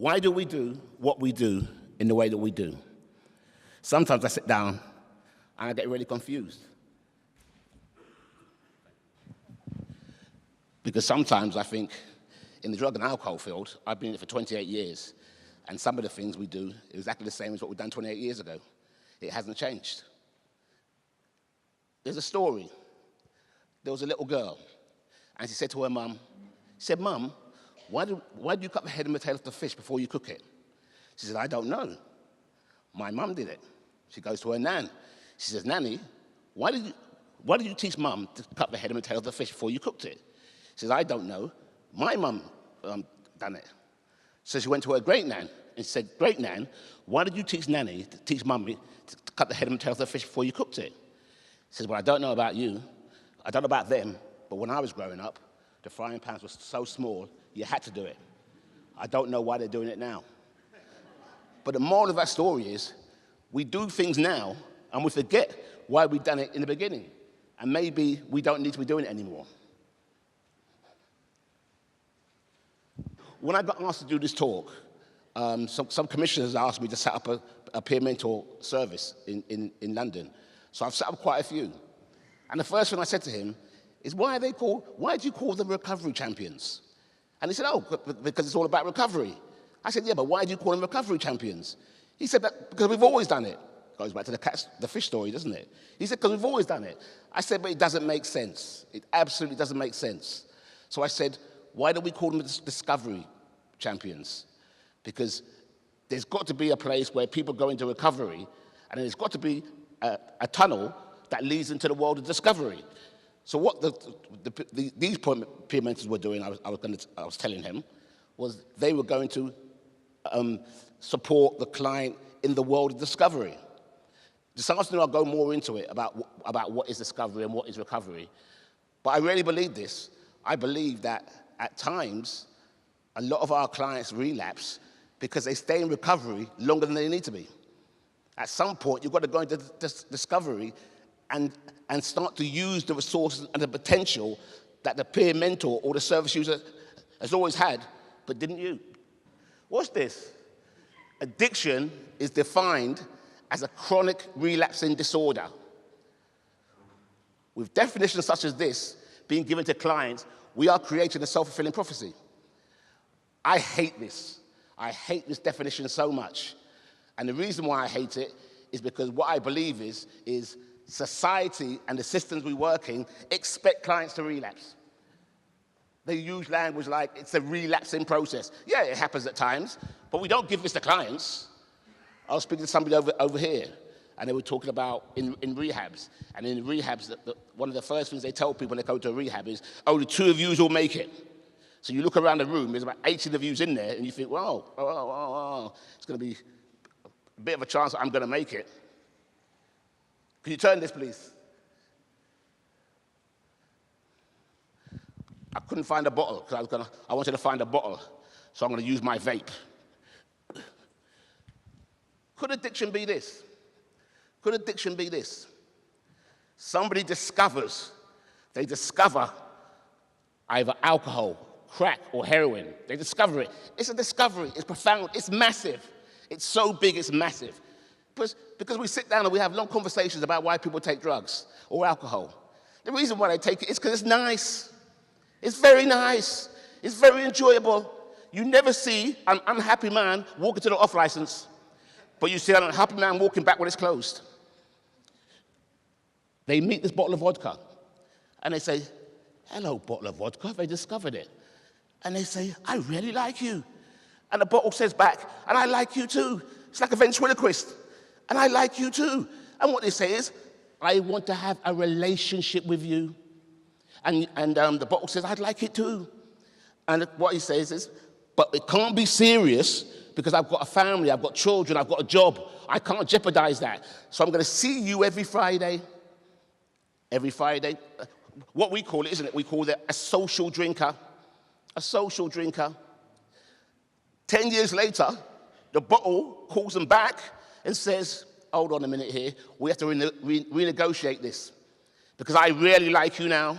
Why do we do what we do in the way that we do? Sometimes I sit down and I get really confused. Because sometimes I think, in the drug and alcohol field, I've been in it for 28 years, and some of the things we do are exactly the same as what we've done 28 years ago. It hasn't changed. There's a story. There was a little girl, and she said to her mum, she said, "Mum, why do you cut the head and the tail of the fish before you cook it?" She said, "I don't know. My mum did it." She goes to her nan. She says, "Nanny, why did you teach Mum to cut the head and the tail of the fish before you cooked it?" She says, "I don't know. My mum done it." So she went to her great nan and said, "Great nan, why did you teach Nanny to teach Mummy to cut the head and the tail of the fish before you cooked it?" She says, "Well, I don't know about you. I don't know about them, but when I was growing up, the frying pans were so small, you had to do it. I don't know why they're doing it now." But the moral of that story is, we do things now, and we forget why we've done it in the beginning. And maybe we don't need to be doing it anymore. When I got asked to do this talk, some commissioners asked me to set up a peer mentor service in London. So I've set up quite a few. And the first thing I said to him is, why do you call them recovery champions? And he said, "Oh, because it's all about recovery." I said, "Yeah, but why do you call them recovery champions?" He said, "Because we've always done it." Goes back to the fish story, doesn't it? He said, "Because we've always done it." I said, "But it doesn't make sense. It absolutely doesn't make sense." So I said, "Why don't we call them discovery champions?" Because there's got to be a place where people go into recovery, and there's got to be a tunnel that leads into the world of discovery. So what these peer mentors were doing, I was telling him, was they were going to support the client in the world of discovery. This afternoon I'll go more into it about what is discovery and what is recovery. But I really believe this. I believe that at times, a lot of our clients relapse because they stay in recovery longer than they need to be. At some point, you've got to go into discovery and start to use the resources and the potential that the peer mentor or the service user has always had, but didn't use. What's this? Addiction is defined as a chronic relapsing disorder. With definitions such as this being given to clients, we are creating a self-fulfilling prophecy. I hate this. I hate this definition so much. And the reason why I hate it is because what I believe is society and the systems we work in expect clients to relapse. They use language like it's a relapsing process. Yeah, it happens at times, but we don't give this to clients. I was speaking to somebody over here, and they were talking about in rehabs. And in rehabs, one of the first things they tell people when they go to a rehab is, "Only 2 of you will make it." So you look around the room, there's about 18 of you in there, and you think, "Whoa, it's going to be a bit of a chance that I'm going to make it." Can you turn this, please? I couldn't find a bottle, because I wanted to find a bottle, so I'm going to use my vape. Could addiction be this? Could addiction be this? Somebody they discover either alcohol, crack, or heroin. They discover it. It's a discovery. It's profound. It's massive. It's so big, it's massive. Because we sit down and we have long conversations about why people take drugs or alcohol. The reason why they take it is because it's nice. It's very nice. It's very enjoyable. You never see an unhappy man walking to the off license, but you see an unhappy man walking back when it's closed. They meet this bottle of vodka, and they say, "Hello, bottle of vodka." They discovered it. And they say, "I really like you." And the bottle says back, "And I like you too." It's like a ventriloquist. "And I like you too." And what they say is, "I want to have a relationship with you." And the bottle says, "I'd like it too." And what he says is, "But it can't be serious because I've got a family, I've got children, I've got a job. I can't jeopardize that. So I'm going to see you every Friday." Every Friday. What we call it, isn't it? We call it a social drinker. A social drinker. 10 years later, the bottle calls them back and says, "Hold on a minute here. We have to renegotiate this because I really like you now."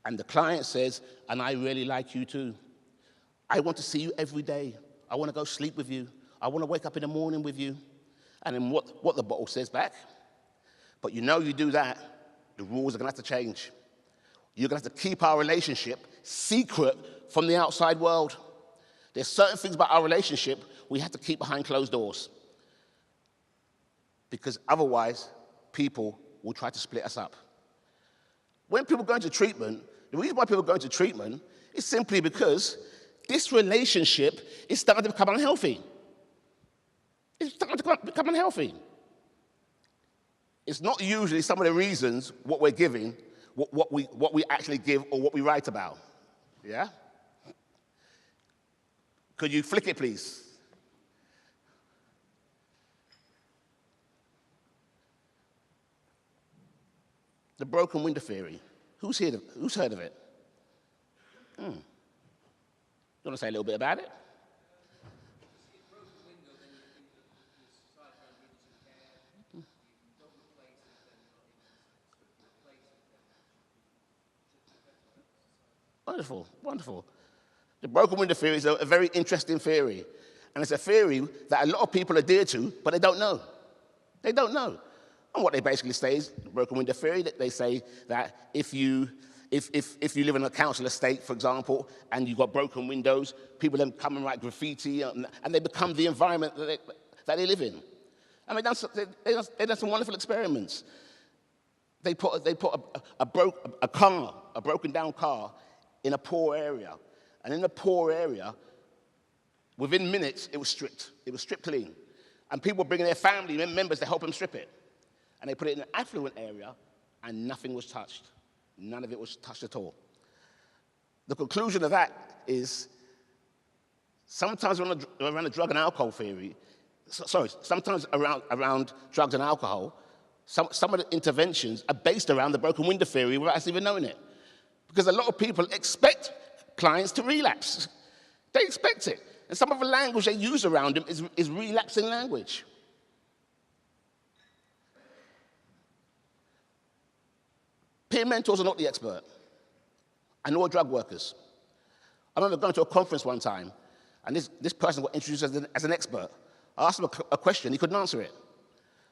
And the client says, "And I really like you too. I want to see you every day. I want to go sleep with you. I want to wake up in the morning with you. And then what the bottle says back? But you know you do that, the rules are going to have to change. You're going to have to keep our relationship secret from the outside world. There's certain things about our relationship we have to keep behind closed doors. Because otherwise, people will try to split us up. When people go into treatment, the reason why people go into treatment is simply because this relationship is starting to become unhealthy. It's starting to become unhealthy. It's not usually some of the reasons what we're giving, what we actually give or what we write about. Yeah? Could you flick it, please? The broken window theory. Who's heard of it? You want to say a little bit about it? Wonderful, wonderful. The broken window theory is a very interesting theory. And it's a theory that a lot of people adhere to, but they don't know. They don't know. And what they basically say is, the broken window theory, that they say that if you live in a council estate, for example, and you've got broken windows, people then come and write graffiti, and they become the environment that they live in. I mean, they've done some wonderful experiments. They put a broken down car in a poor area. And in the poor area, within minutes, it was stripped. It was stripped clean. And people were bringing their family members to help them strip it. And they put it in an affluent area, and nothing was touched. None of it was touched at all. The conclusion of that is sometimes around the drug and alcohol theory, sometimes around drugs and alcohol, some of the interventions are based around the broken window theory without us even knowing it. Because a lot of people expect clients to relapse. They expect it. And some of the language they use around them is relapsing language. Peer mentors are not the expert, and nor drug workers. I remember going to a conference one time, and this person got introduced as an expert. I asked him a question, he couldn't answer it.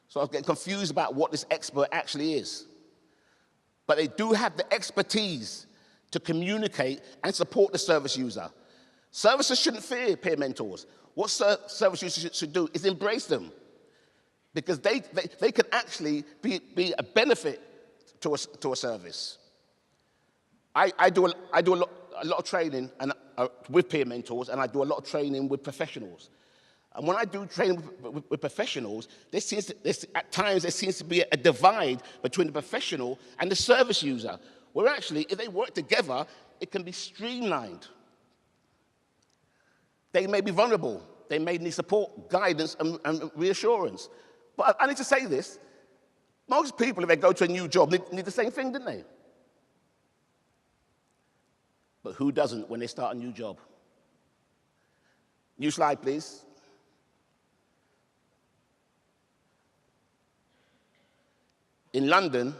So I was getting confused about what this expert actually is. But they do have the expertise to communicate and support the service user. Services shouldn't fear peer mentors. What service users should do is embrace them, because they can actually be a benefit to a service. I do a lot of training with peer mentors, and I do a lot of training with professionals. And when I do training with professionals, at times there seems to be a divide between the professional and the service user, where actually, if they work together, it can be streamlined. They may be vulnerable. They may need support, guidance, and reassurance. But I need to say this. Most people, if they go to a new job, need the same thing, didn't they? But who doesn't when they start a new job? New slide, please. In London,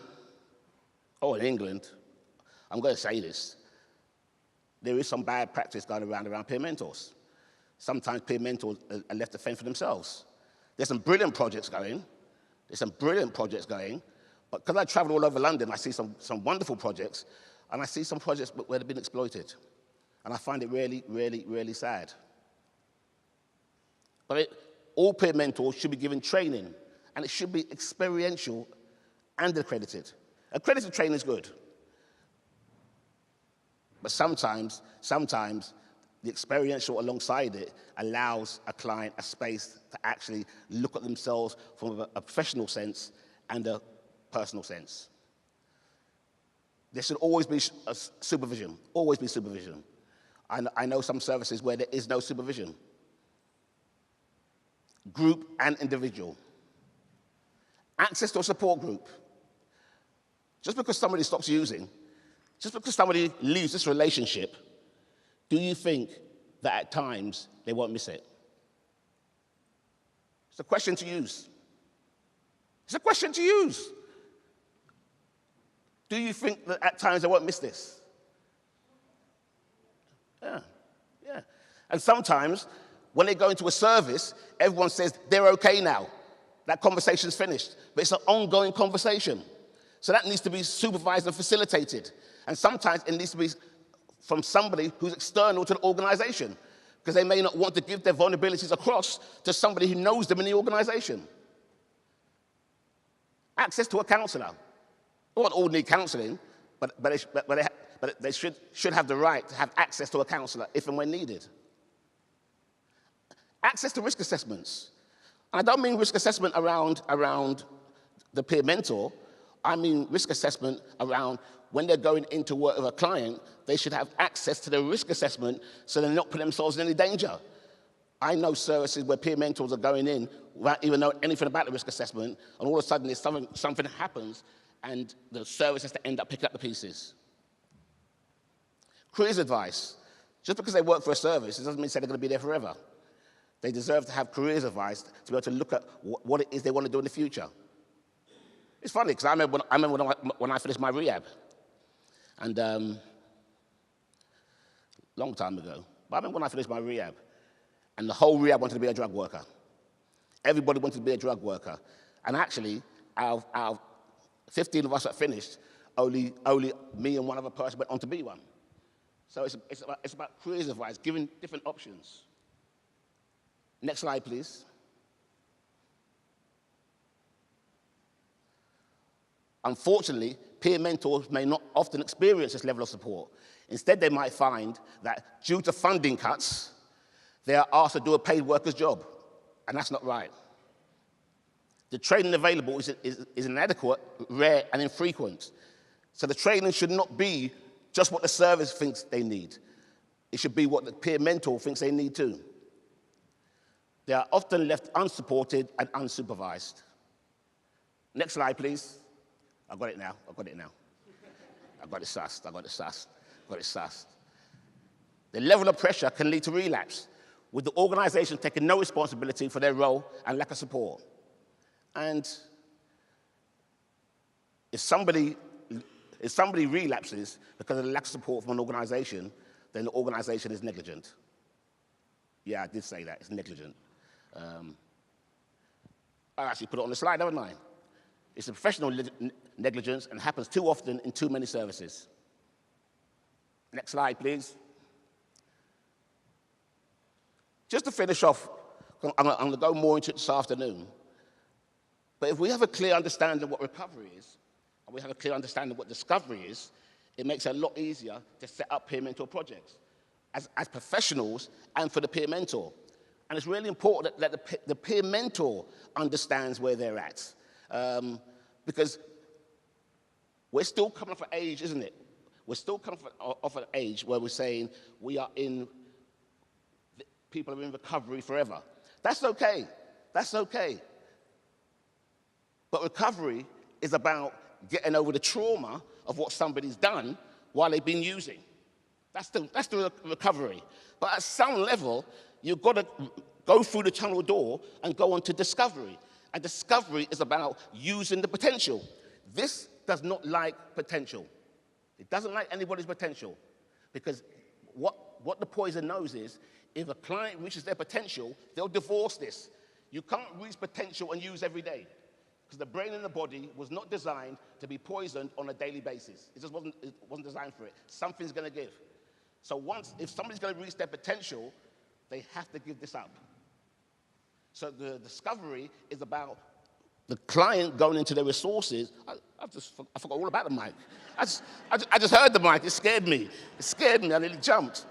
or in England, I'm going to say this, there is some bad practice going around peer mentors. Sometimes peer mentors are left to fend for themselves. There's some brilliant projects going. But because I travel all over London, I see some wonderful projects, and I see some projects where they've been exploited. And I find it really, really, really sad. But all peer mentors should be given training, and it should be experiential and accredited. Accredited training is good. But sometimes the experiential alongside it allows a client a space to actually look at themselves from a professional sense and a personal sense. There should always be supervision, always be supervision. I know some services where there is no supervision. Group and individual. Access to a support group. Just because somebody stops using, just because somebody leaves this relationship, do you think that at times they won't miss it? It's a question to use. It's a question to use. Do you think that at times they won't miss this? Yeah. And sometimes When they go into a service, everyone says they're okay now. That conversation's finished. But it's an ongoing conversation. So that needs to be supervised and facilitated. And sometimes it needs to be from somebody who's external to the organization, because they may not want to give their vulnerabilities across to somebody who knows them in the organization. Access to a counselor. Not all need counseling, but they should have the right to have access to a counselor if and when needed. Access to risk assessments. And I don't mean risk assessment around the peer mentor. I mean risk assessment around when they're going into work with a client, they should have access to the risk assessment so they're not putting themselves in any danger. I know services where peer mentors are going in without even knowing anything about the risk assessment, and all of a sudden something happens and the service has to end up picking up the pieces. Careers advice. Just because they work for a service, it doesn't mean they're going to be there forever. They deserve to have careers advice to be able to look at what it is they want to do in the future. It's funny, because I remember when I finished my rehab. And long time ago. But I remember when I finished my rehab, and the whole rehab wanted to be a drug worker. Everybody wanted to be a drug worker. And actually, out of 15 of us that finished, only me and one other person went on to be one. So it's about careers advice, giving different options. Next slide, please. Unfortunately, peer mentors may not often experience this level of support. Instead, they might find that due to funding cuts, they are asked to do a paid worker's job, and that's not right. The training available is inadequate, rare, and infrequent. So the training should not be just what the service thinks they need. It should be what the peer mentor thinks they need too. They are often left unsupported and unsupervised. Next slide, please. I've got it now. I've got it sussed. The level of pressure can lead to relapse, with the organization taking no responsibility for their role and lack of support. And if somebody relapses because of the lack of support from an organization, then the organization is negligent. Yeah, I did say that. It's negligent. I actually put it on the slide, haven't I? It's a professional negligence and happens too often in too many services. Next slide, please. Just to finish off, I'm going to go more into it this afternoon. But if we have a clear understanding of what recovery is, and we have a clear understanding of what discovery is, it makes it a lot easier to set up peer mentor projects as professionals and for the peer mentor. And it's really important that the peer mentor understands where they're at. Because we're still coming off an age, isn't it? We're still coming off an age where we're saying people are in recovery forever. That's okay. That's okay. But recovery is about getting over the trauma of what somebody's done while they've been using. That's the recovery. But at some level, you've got to go through the tunnel door and go on to discovery. And discovery is about using the potential. This does not like potential. It doesn't like anybody's potential. Because what the poison knows is, if a client reaches their potential, they'll divorce this. You can't reach potential and use every day. Because the brain and the body was not designed to be poisoned on a daily basis. It just wasn't designed for it. Something's going to give. So if somebody's going to reach their potential, they have to give this up. So the discovery is about the client going into their resources. I forgot all about the mic. I just heard the mic. It scared me. I nearly jumped.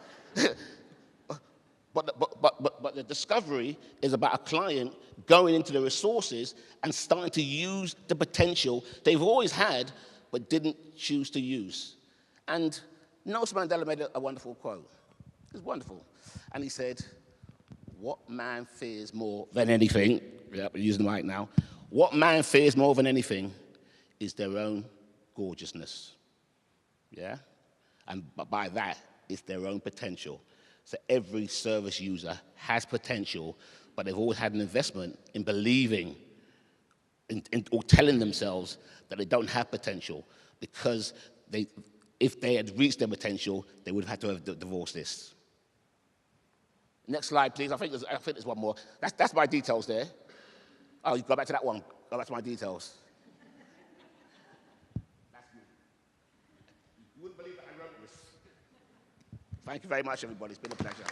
But the discovery is about a client going into the resources and starting to use the potential they've always had but didn't choose to use. And Nelson Mandela made a wonderful quote. It was wonderful. And he said, "What man fears more than anything," yeah, we're using the mic now, "what man fears more than anything is their own gorgeousness." Yeah? And by that, it's their own potential. So every service user has potential, but they've always had an investment in believing or telling themselves that they don't have potential, because if they had reached their potential, they would have had to have divorced this. Next slide, please. I think there's one more. That's my details there. Oh, you go back to that one. Go back to my details. That's me. You wouldn't believe that I wrote this. Thank you very much, everybody. It's been a pleasure.